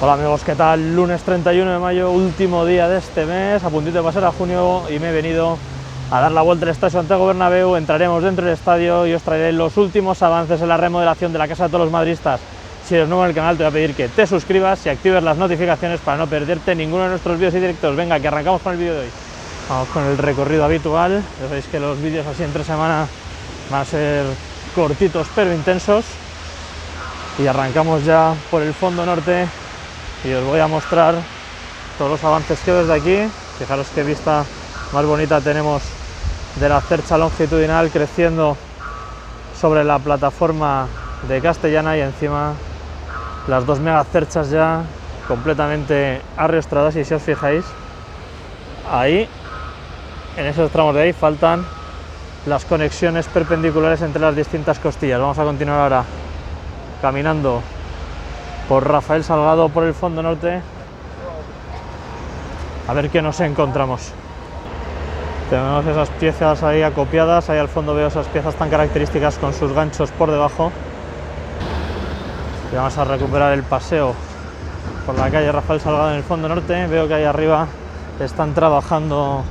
Hola amigos, ¿qué tal? Lunes 31 de mayo, último día de este mes, a puntito de pasar a junio y me he venido a dar la vuelta al Estadio Santiago Bernabéu. Entraremos dentro del estadio y os traeré los últimos avances en la remodelación de la Casa de todos los madridistas. Si eres nuevo en el canal te voy a pedir que te suscribas y actives las notificaciones para no perderte ninguno de nuestros vídeos y directos. Venga, que arrancamos con el vídeo de hoy. Vamos con el recorrido habitual. Ya sabéis que los vídeos así entre semana van a ser cortitos pero intensos. Y arrancamos ya por el fondo norte y os voy a mostrar todos los avances que veo desde aquí. Fijaros qué vista más bonita tenemos de la cercha longitudinal creciendo sobre la plataforma de Castellana y encima las dos mega cerchas ya completamente arrastradas. Y si os fijáis, ahí en esos tramos de ahí faltan las conexiones perpendiculares entre las distintas costillas. Vamos a continuar ahora caminando por Rafael Salgado, por el fondo norte, a ver qué nos encontramos. Tenemos esas piezas ahí acopiadas, ahí al fondo veo esas piezas tan características con sus ganchos por debajo. Y vamos a recuperar el paseo por la calle Rafael Salgado en el fondo norte. Veo que ahí arriba están trabajando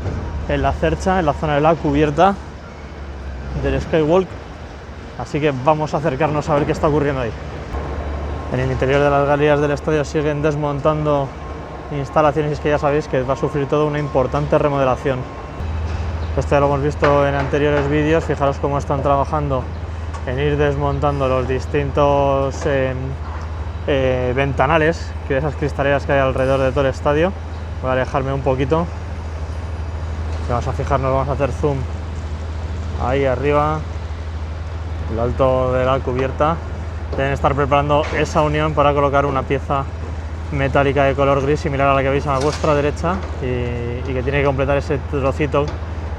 en la cercha, en la zona de la cubierta del Skywalk, así que vamos a acercarnos a ver qué está ocurriendo ahí. En el interior de las galerías del estadio siguen desmontando instalaciones, y es que ya sabéis que va a sufrir toda una importante remodelación. Esto ya lo hemos visto en anteriores vídeos. Fijaros cómo están trabajando en ir desmontando los distintos ventanales, que esas cristaleras que hay alrededor de todo el estadio. Voy a alejarme un poquito. Vamos a fijarnos, vamos a hacer zoom ahí arriba, el alto de la cubierta. Deben estar preparando esa unión para colocar una pieza metálica de color gris similar a la que veis a vuestra derecha y que tiene que completar ese trocito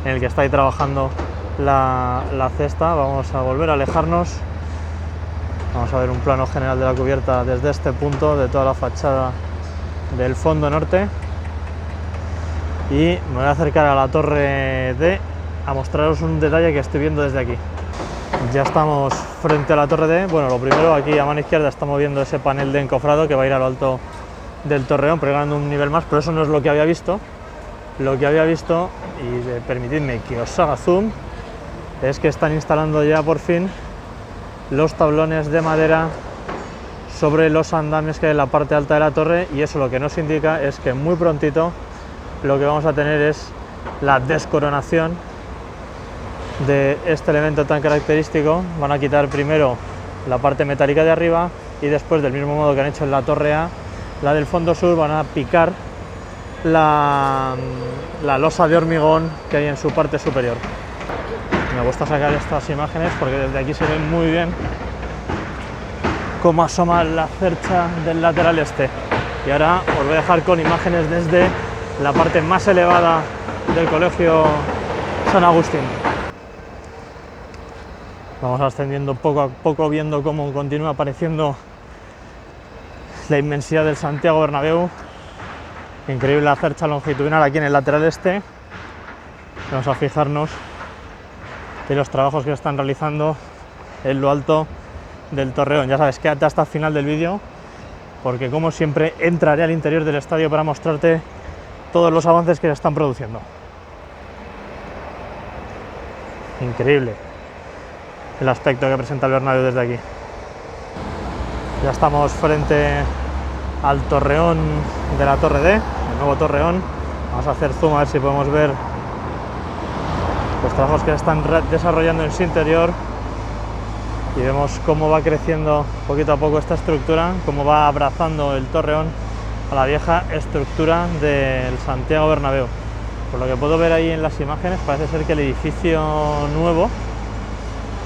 en el que está ahí trabajando la cesta. Vamos a volver a alejarnos. Vamos a ver un plano general de la cubierta desde este punto, de toda la fachada del fondo norte. Y me voy a acercar a la torre D a mostraros un detalle que estoy viendo desde aquí. Ya estamos frente a la torre D. Bueno, lo primero, aquí a mano izquierda estamos viendo ese panel de encofrado que va a ir a lo alto del torreón, pegando un nivel más, pero eso no es lo que había visto. Lo que había visto, y permitidme que os haga zoom, es que están instalando ya por fin los tablones de madera sobre los andamios que hay en la parte alta de la torre, y eso lo que nos indica es que muy prontito lo que vamos a tener es la descoronación de este elemento tan característico. Van a quitar primero la parte metálica de arriba y después, del mismo modo que han hecho en la torre A, la del fondo sur, van a picar la losa de hormigón que hay en su parte superior. Me gusta sacar estas imágenes porque desde aquí se ve muy bien cómo asoma la cercha del lateral este. Y ahora os voy a dejar con imágenes desde la parte más elevada del Colegio San Agustín. Vamos ascendiendo poco a poco, viendo cómo continúa apareciendo la inmensidad del Santiago Bernabéu. Increíble la cercha longitudinal aquí en el lateral este. Vamos a fijarnos en los trabajos que están realizando en lo alto del torreón. Ya sabes, quédate hasta el final del vídeo porque, como siempre, entraré al interior del estadio para mostrarte todos los avances que se están produciendo. Increíble el aspecto que presenta el Bernabéu desde aquí. Ya estamos frente al torreón de la torre D, el nuevo torreón. Vamos a hacer zoom a ver si podemos ver los trabajos que se están desarrollando en su interior y vemos cómo va creciendo poquito a poco esta estructura, cómo va abrazando el torreón a la vieja estructura del Santiago Bernabéu. Por lo que puedo ver ahí en las imágenes, parece ser que el edificio nuevo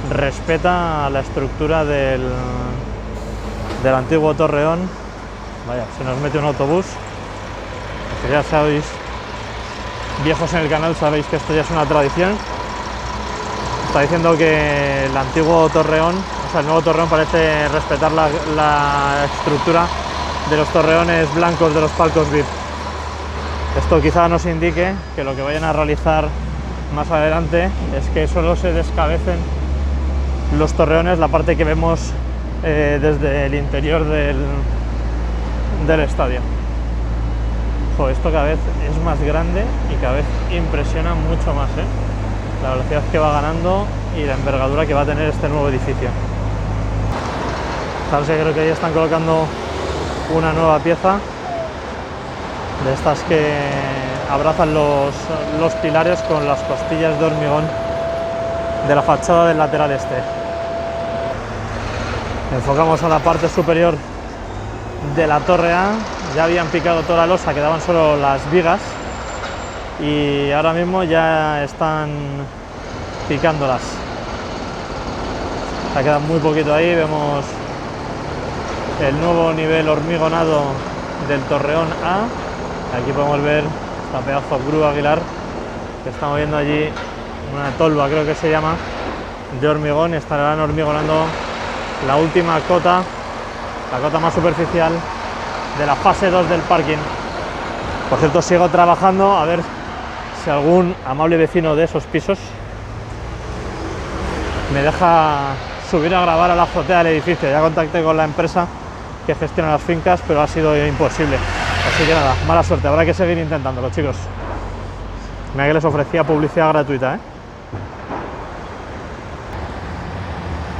respeta la estructura del antiguo torreón. Vaya, se nos mete un autobús. Que ya sabéis, viejos en el canal, sabéis que esto ya es una tradición. Está diciendo que el antiguo torreón, o sea, el nuevo torreón, parece respetar la estructura de los torreones blancos de los palcos VIP. Esto quizá nos indique que lo que vayan a realizar más adelante es que solo se descabecen los torreones, la parte que vemos desde el interior del del estadio. Joder, esto cada vez es más grande y cada vez impresiona mucho más, ¿eh? La velocidad que va ganando y la envergadura que va a tener este nuevo edificio. Sabes que creo que ahí están colocando una nueva pieza de estas que abrazan los pilares con las costillas de hormigón de la fachada del lateral este. Enfocamos a la parte superior de la torre A. Ya habían picado toda la losa, quedaban solo las vigas y ahora mismo ya están picándolas. Ya queda muy poquito ahí, vemos el nuevo nivel hormigonado del Torreón A. Aquí podemos ver esta pedazo de grúa Aguilar que está moviendo allí una tolva, creo que se llama, de hormigón. Estarán hormigonando la última cota, la cota más superficial de la fase 2 del parking. Por cierto, sigo trabajando a ver si algún amable vecino de esos pisos me deja subir a grabar a la azotea del edificio. Ya contacté con la empresa que gestiona las fincas, pero ha sido imposible. Así que nada, mala suerte, habrá que seguir intentándolo, chicos. Mira que les ofrecía publicidad gratuita, ¿eh?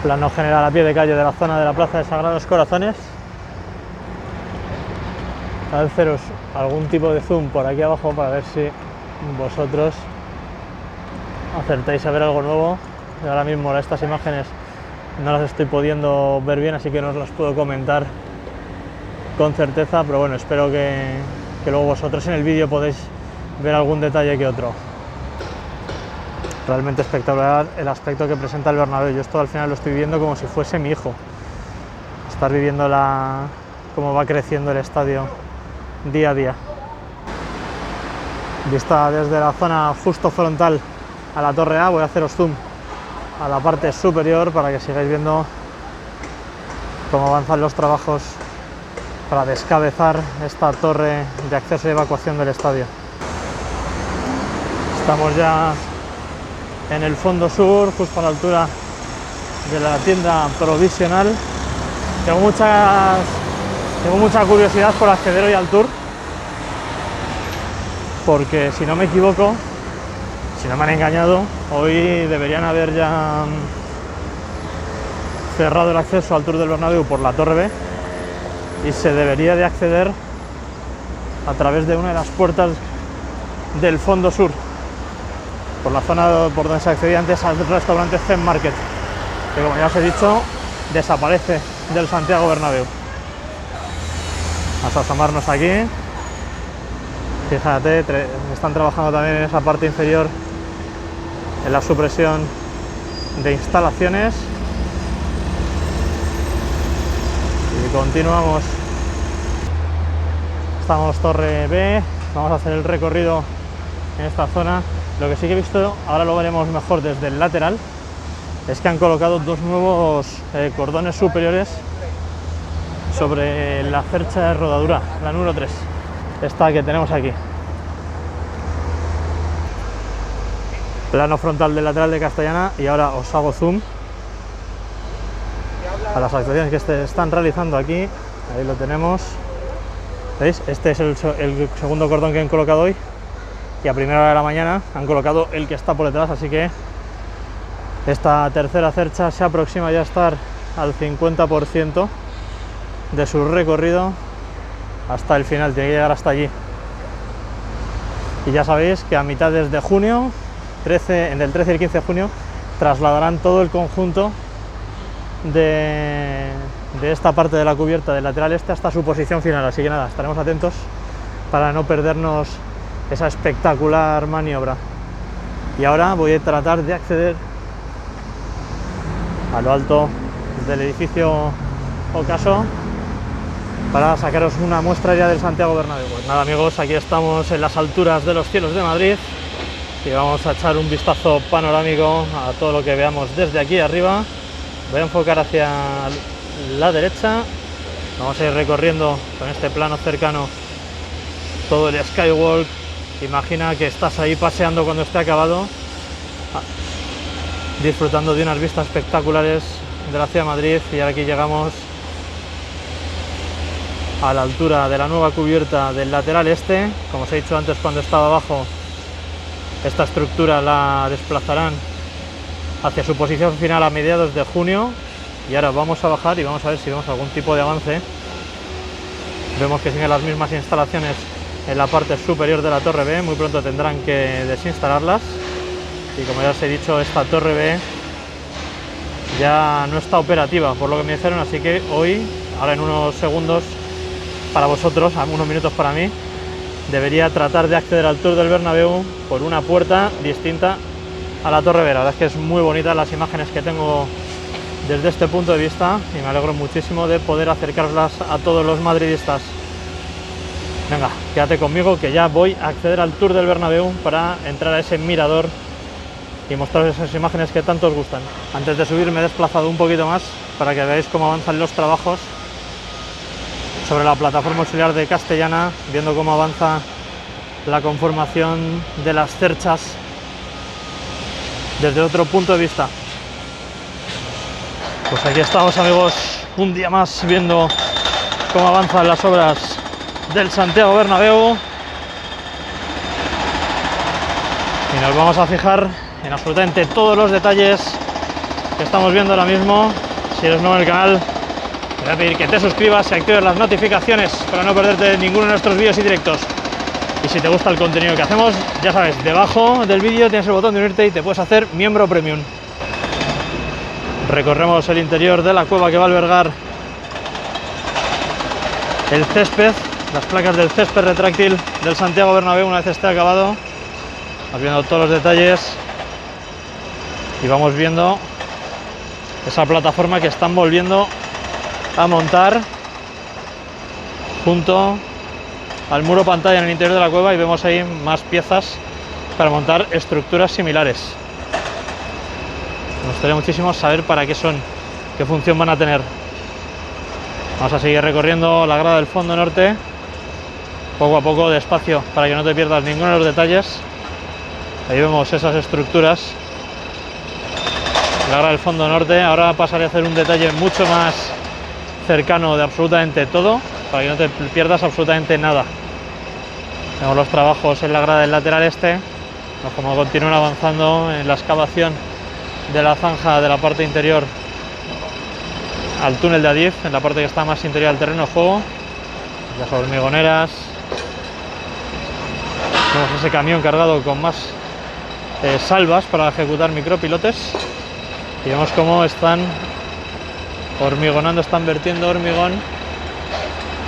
Plano general a pie de calle de la zona de la Plaza de Sagrados Corazones. Voy a haceros algún tipo de zoom por aquí abajo para ver si vosotros acertáis a ver algo nuevo. Y ahora mismo estas imágenes no las estoy pudiendo ver bien, así que no os las puedo comentar con certeza, pero bueno, espero que luego vosotros en el vídeo podéis ver algún detalle que otro. Realmente espectacular el aspecto que presenta el Bernabéu. Yo esto al final lo estoy viendo como si fuese mi hijo. Estar viviendo cómo va creciendo el estadio día a día. Vista desde la zona justo frontal a la torre A, voy a haceros zoom a la parte superior para que sigáis viendo cómo avanzan los trabajos para descabezar esta torre de acceso y evacuación del estadio. Estamos ya en el fondo sur, justo a la altura de la tienda provisional. Tengo mucha curiosidad por acceder hoy al tour, porque si no me equivoco, si no me han engañado, hoy deberían haber ya cerrado el acceso al tour del Bernabéu por la torre B y se debería de acceder a través de una de las puertas del fondo sur, por la zona por donde se accedía antes al restaurante Zen Market, que como ya os he dicho desaparece del Santiago Bernabéu. Vamos a asomarnos aquí. Fíjate, están trabajando también en esa parte inferior en la supresión de instalaciones. Y continuamos. Estamos torre B, vamos a hacer el recorrido en esta zona. Lo que sí que he visto, ahora lo veremos mejor desde el lateral, es que han colocado dos nuevos cordones superiores sobre la cercha de rodadura, la número 3, esta que tenemos aquí. Plano frontal del lateral de Castellana y ahora os hago zoom a las actuaciones que se están realizando aquí. Ahí lo tenemos. ¿Veis? Este es el segundo cordón que han colocado hoy y a primera hora de la mañana han colocado el que está por detrás, así que esta tercera cercha se aproxima ya a estar al 50% de su recorrido hasta el final, tiene que llegar hasta allí. Y ya sabéis que a mitades de junio, entre el 13 y el 15 de junio, trasladarán todo el conjunto de esta parte de la cubierta del lateral este hasta su posición final, así que nada, estaremos atentos para no perdernos esa espectacular maniobra. Y ahora voy a tratar de acceder a lo alto del edificio Ocaso para sacaros una muestra ya del Santiago Bernabéu. Pues nada, amigos, aquí estamos en las alturas de los cielos de Madrid y vamos a echar un vistazo panorámico a todo lo que veamos desde aquí arriba. Voy a enfocar hacia la derecha, vamos a ir recorriendo con este plano cercano todo el Skywalk. Imagina que estás ahí paseando cuando esté acabado, disfrutando de unas vistas espectaculares de la ciudad de Madrid. Y ahora aquí llegamos a la altura de la nueva cubierta del lateral este. Como os he dicho antes, cuando estaba abajo, esta estructura la desplazarán hacia su posición final a mediados de junio. Y ahora vamos a bajar y vamos a ver si vemos algún tipo de avance. Vemos que siguen las mismas instalaciones en la parte superior de la torre B. Muy pronto tendrán que desinstalarlas. Y como ya os he dicho, esta torre B ya no está operativa, por lo que me dijeron, así que hoy, ahora en unos segundos para vosotros, unos minutos para mí, debería tratar de acceder al Tour del Bernabéu por una puerta distinta a la torre B. La verdad es que es muy bonita las imágenes que tengo desde este punto de vista y me alegro muchísimo de poder acercarlas a todos los madridistas. Venga, quédate conmigo que ya voy a acceder al Tour del Bernabéu para entrar a ese mirador y mostraros esas imágenes que tanto os gustan. Antes de subir me he desplazado un poquito más para que veáis cómo avanzan los trabajos sobre la plataforma auxiliar de Castellana, viendo cómo avanza la conformación de las cerchas desde otro punto de vista. Pues aquí estamos, amigos, un día más viendo cómo avanzan las obras del Santiago Bernabéu y nos vamos a fijar en absolutamente todos los detalles que estamos viendo ahora mismo. Si eres nuevo en el canal, te voy a pedir que te suscribas y actives las notificaciones para no perderte ninguno de nuestros vídeos y directos. Y si te gusta el contenido que hacemos, ya sabes, debajo del vídeo tienes el botón de unirte y te puedes hacer miembro premium. Recorremos el interior de la cueva que va a albergar el césped, las placas del césped retráctil del Santiago Bernabéu una vez esté acabado. Vamos viendo todos los detalles y vamos viendo esa plataforma que están volviendo a montar junto al muro pantalla en el interior de la cueva, y vemos ahí más piezas para montar estructuras similares. Me gustaría muchísimo saber para qué son, qué función van a tener. Vamos a seguir recorriendo la grada del fondo norte, poco a poco, despacio, para que no te pierdas ninguno de los detalles. Ahí vemos esas estructuras, la grada del fondo norte. Ahora pasaré a hacer un detalle mucho más cercano de absolutamente todo, para que no te pierdas absolutamente nada. Vemos los trabajos en la grada del lateral este, como continúan avanzando en la excavación de la zanja de la parte interior al túnel de Adif, en la parte que está más interior del terreno de juego. Las hormigoneras, vemos ese camión cargado con más salvas para ejecutar micropilotes, y vemos cómo están hormigonando, están vertiendo hormigón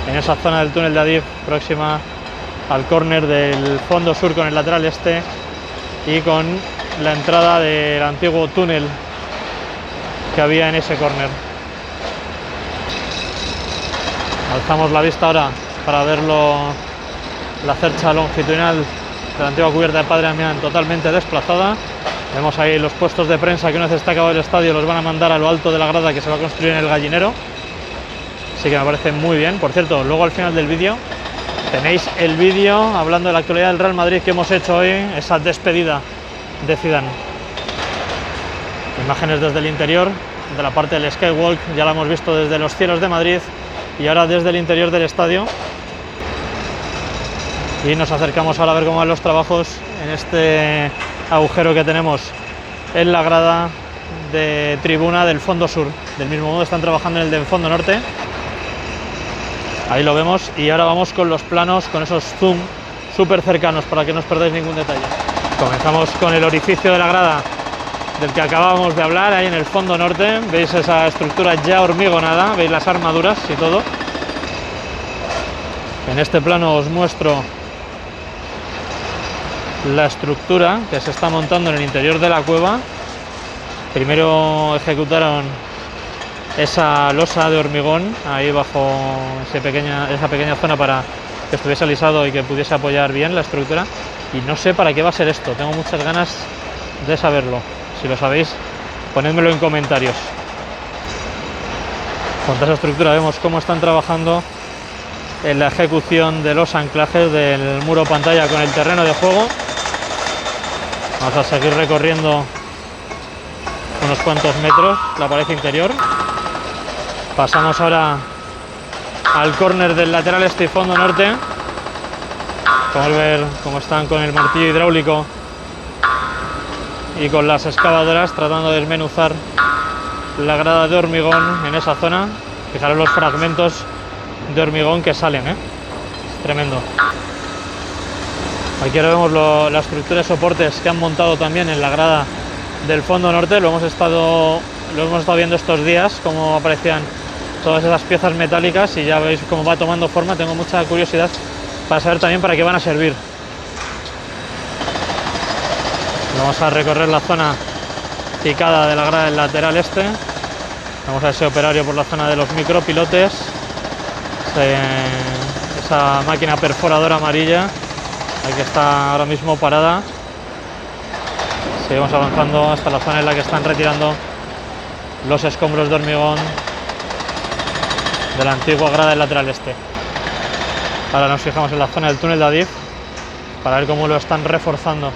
en esa zona del túnel de Adif próxima al córner del fondo sur con el lateral este y con la entrada del antiguo túnel que había en ese córner. Alzamos la vista ahora para verlo, la cercha longitudinal de la antigua cubierta de Padre Damián totalmente desplazada. Vemos ahí los puestos de prensa que una vez está acabado el estadio los van a mandar a lo alto de la grada que se va a construir en el Gallinero. Así que me parece muy bien. Por cierto, luego al final del vídeo tenéis el vídeo hablando de la actualidad del Real Madrid que hemos hecho hoy, esa despedida de Zidane. Imágenes desde el interior de la parte del Skywalk, ya la hemos visto desde los cielos de Madrid y ahora desde el interior del estadio. Y nos acercamos ahora a ver cómo van los trabajos en este agujero que tenemos en la grada de tribuna del fondo sur. Del mismo modo están trabajando en el del fondo norte. Ahí lo vemos, y ahora vamos con los planos, con esos zoom súper cercanos para que no os perdáis ningún detalle. Comenzamos con el orificio de la grada del que acabábamos de hablar, ahí en el fondo norte. Veis esa estructura ya hormigonada, veis las armaduras y todo. En este plano os muestro la estructura que se está montando en el interior de la cueva. Primero ejecutaron esa losa de hormigón ahí bajo esa pequeña zona para que estuviese alisado y que pudiese apoyar bien la estructura, y no sé para qué va a ser esto, tengo muchas ganas de saberlo. Si lo sabéis, ponedmelo en comentarios. Con esa estructura vemos cómo están trabajando en la ejecución de los anclajes del muro pantalla con el terreno de juego. Vamos a seguir recorriendo unos cuantos metros la pared interior. Pasamos ahora al córner del lateral este y fondo norte. Podemos ver cómo están con el martillo hidráulico y con las excavadoras tratando de desmenuzar la grada de hormigón en esa zona. Fijaros los fragmentos de hormigón que salen, es tremendo. Aquí ahora vemos la estructura de soportes que han montado también en la grada del fondo norte. Lo hemos estado viendo estos días, cómo aparecían todas esas piezas metálicas, y ya veis cómo va tomando forma. Tengo mucha curiosidad para saber también para qué van a servir. Vamos a recorrer la zona picada de la grada del lateral este. Vamos a ese operario por la zona de los micropilotes, esa máquina perforadora amarilla, aquí está ahora mismo parada. Seguimos avanzando hasta la zona en la que están retirando los escombros de hormigón de la antigua grada del lateral este. Ahora nos fijamos en la zona del túnel de Adif para ver cómo lo están reforzando.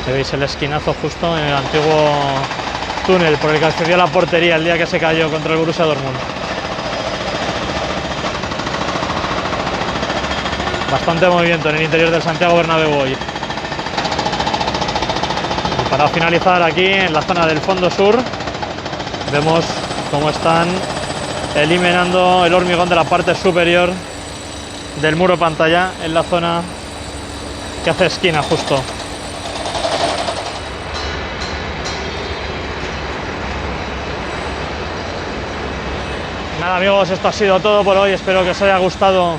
Veis el esquinazo justo en el antiguo túnel por el que accedió a la portería el día que se cayó contra el Borussia Dortmund. Bastante movimiento en el interior del Santiago Bernabéu hoy. Y para finalizar aquí en la zona del fondo sur, vemos cómo están eliminando el hormigón de la parte superior del muro pantalla en la zona que hace esquina justo. Nada amigos, esto ha sido todo por hoy. Espero que os haya gustado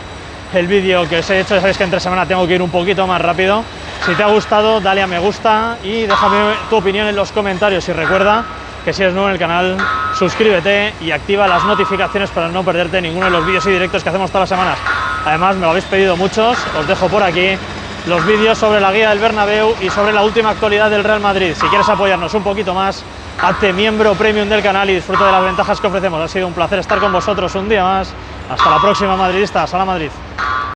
el vídeo que os he hecho. Ya sabéis que entre semana tengo que ir un poquito más rápido. Si te ha gustado, dale a me gusta y déjame tu opinión en los comentarios. Y recuerda que si eres nuevo en el canal, suscríbete y activa las notificaciones para no perderte ninguno de los vídeos y directos que hacemos todas las semanas. Además, me lo habéis pedido muchos, os dejo por aquí los vídeos sobre la guía del Bernabéu y sobre la última actualidad del Real Madrid. Si quieres apoyarnos un poquito más, hazte miembro premium del canal y disfruta de las ventajas que ofrecemos. Ha sido un placer estar con vosotros un día más. Hasta la próxima, madridistas. ¡Hala Madrid!